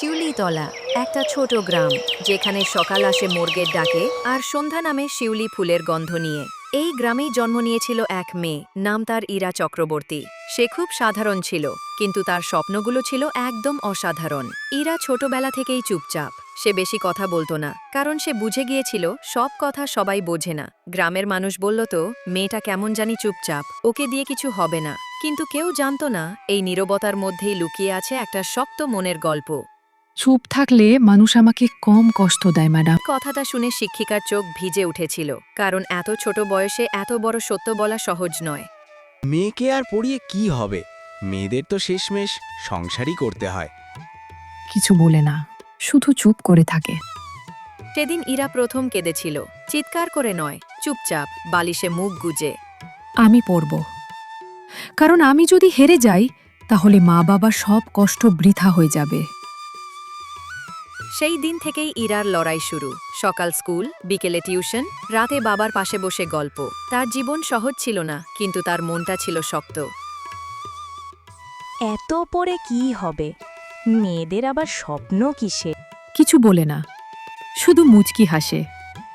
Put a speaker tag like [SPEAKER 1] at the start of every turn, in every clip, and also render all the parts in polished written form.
[SPEAKER 1] শিউলিতলা একটা ছোট গ্রাম, যেখানে সকাল আসে মোরগের ডাকে আর সন্ধ্যা নামে শিউলি ফুলের গন্ধ নিয়ে। এই গ্রামেই জন্ম নিয়েছিল এক মেয়ে, নাম তার ইরা চক্রবর্তী। সে খুব সাধারণ ছিল, কিন্তু তার স্বপ্নগুলো ছিল একদম অসাধারণ। ইরা ছোটবেলা থেকেই চুপচাপ। সে বেশি কথা বলতো না, কারণ সে বুঝে গিয়েছিল সব কথা সবাই বোঝে না। গ্রামের মানুষ বলল তো, মেয়েটা কেমন জানি চুপচাপ, ওকে দিয়ে কিছু হবে না। কিন্তু কেউ জানতো না এই নীরবতার মধ্যেই লুকিয়ে আছে একটা শক্ত মনের গল্প।
[SPEAKER 2] চুপ থাকলে মানুষ আমাকে কম কষ্ট দেয় ম্যাডাম।
[SPEAKER 1] কথাটা শুনে শিক্ষিকার চোখ ভিজে উঠেছিল, কারণ এত ছোট বয়সে এত বড় সত্য বলা সহজ নয়।
[SPEAKER 3] মেয়েকে আর পড়িয়ে কি হবে? মেয়েদের তো শেষমেশ সংসারই করতে হয়।
[SPEAKER 2] কিছু বলে না, শুধু চুপ করে থাকে।
[SPEAKER 1] সেদিন ইরা প্রথম কেঁদেছিল, চিৎকার করে নয়, চুপচাপ, বালিশে মুখ গুজে।
[SPEAKER 2] আমি পড়ব, কারণ আমি যদি হেরে যাই তাহলে মা বাবা সব কষ্ট বৃথা হয়ে যাবে।
[SPEAKER 1] সেই দিন থেকেই ইরার লড়াই শুরু। সকাল স্কুল, বিকেলে টিউশন, রাতে বাবার পাশে বসে গল্প। তার জীবন সহজ ছিল না, কিন্তু তার মনটা ছিল শক্ত।
[SPEAKER 4] এত পড়ে কি হবে? মেয়েদের আবার স্বপ্ন কিসে?
[SPEAKER 2] কিছু বলে না, শুধু মুচকি হাসে।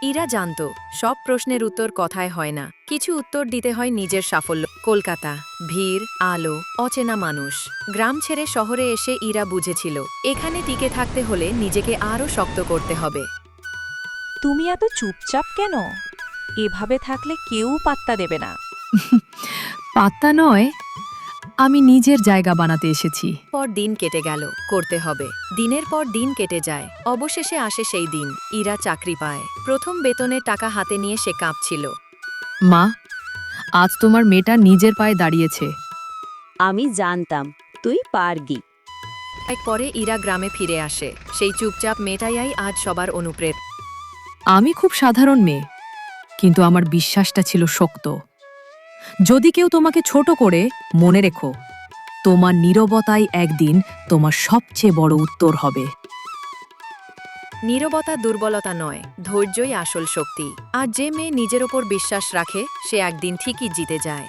[SPEAKER 1] ইরা জানত সব প্রশ্নের উত্তর কথায় হয় না, কিছু উত্তর দিতে হয় নিজের সাফল্য। কলকাতা, ভিড়, আলো, অচেনা মানুষ। গ্রাম ছেড়ে শহরে এসে ইরা বুঝেছিল এখানে টিকে থাকতে হলে নিজেকে আরও শক্ত করতে হবে।
[SPEAKER 4] তুমি এত চুপচাপ কেন? এভাবে থাকলে কেউ পাত্তা দেবে না।
[SPEAKER 2] পাত্তা নয়, আমি নিজের জায়গা বানাতে এসেছি।
[SPEAKER 1] পর দিন কেটে গেল, করতে হবে। দিনের পর দিন কেটে যায়, অবশেষে আসে সেই দিন। ইরা চাকরি পায়। প্রথম বেতনের টাকা হাতে নিয়ে সে কাঁপছিল।
[SPEAKER 2] মা, আজ তোমার মেয়েটা নিজের পায়ে দাঁড়িয়েছে।
[SPEAKER 5] আমি জানতাম তুই পারবি।
[SPEAKER 1] এক পরে ইরা গ্রামে ফিরে আসে। সেই চুপচাপ মেয়েটাই আজ সবার অনুপ্রেরণা।
[SPEAKER 2] আমি খুব সাধারণ মেয়ে, কিন্তু আমার বিশ্বাসটা ছিল শক্ত। যদি কেউ তোমাকে ছোট করে, মনে রেখো, তোমার নীরবতাই একদিন তোমার সবচেয়ে বড় উত্তর হবে।
[SPEAKER 1] নীরবতা দুর্বলতা নয়, ধৈর্যই আসল শক্তি। আর যে মেয়ে নিজের ওপর বিশ্বাস রাখে, সে একদিন ঠিকই জিতে যায়।